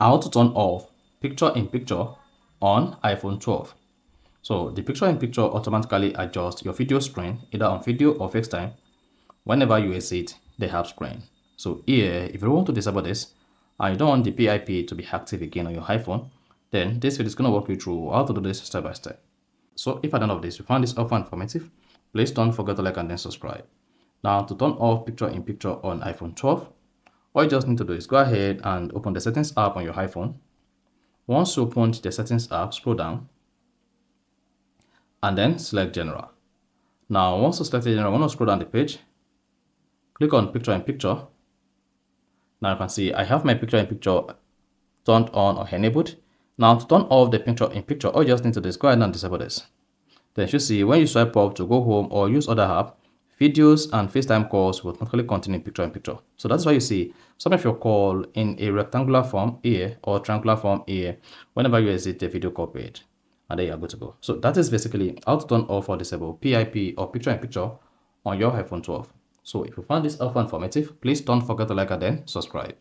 How to turn off picture in picture on iPhone 12. So the picture in picture automatically adjusts your video screen either on video or FaceTime whenever you exit the app screen. So here, if you want to disable this and you don't want the PiP to be active again on your iPhone, then this video is going to walk you through how to do this step by step. So if at the end of this you found this helpful and informative, please don't forget to like and then subscribe. Now to turn off picture in picture on iPhone 12, all you just need to do is go ahead and open the settings app on your iPhone. Once you open the settings app, scroll down and then select general. Now once you select general, I want to scroll down the page, click on picture in picture. Now you can see I have my picture in picture turned on or enabled. Now to turn off the picture in picture, all you just need to do is go ahead and disable this. Then you should see when you swipe up to go home or use other app, videos and FaceTime calls will automatically continue picture in picture. So that's why you see some of your call in a rectangular form here or triangular form here whenever you exit the video call page. And there you are good to go. So that is basically how to turn off or disable PiP or picture in picture on your iPhone 12. So if you found this helpful and informative, please don't forget to like and then subscribe.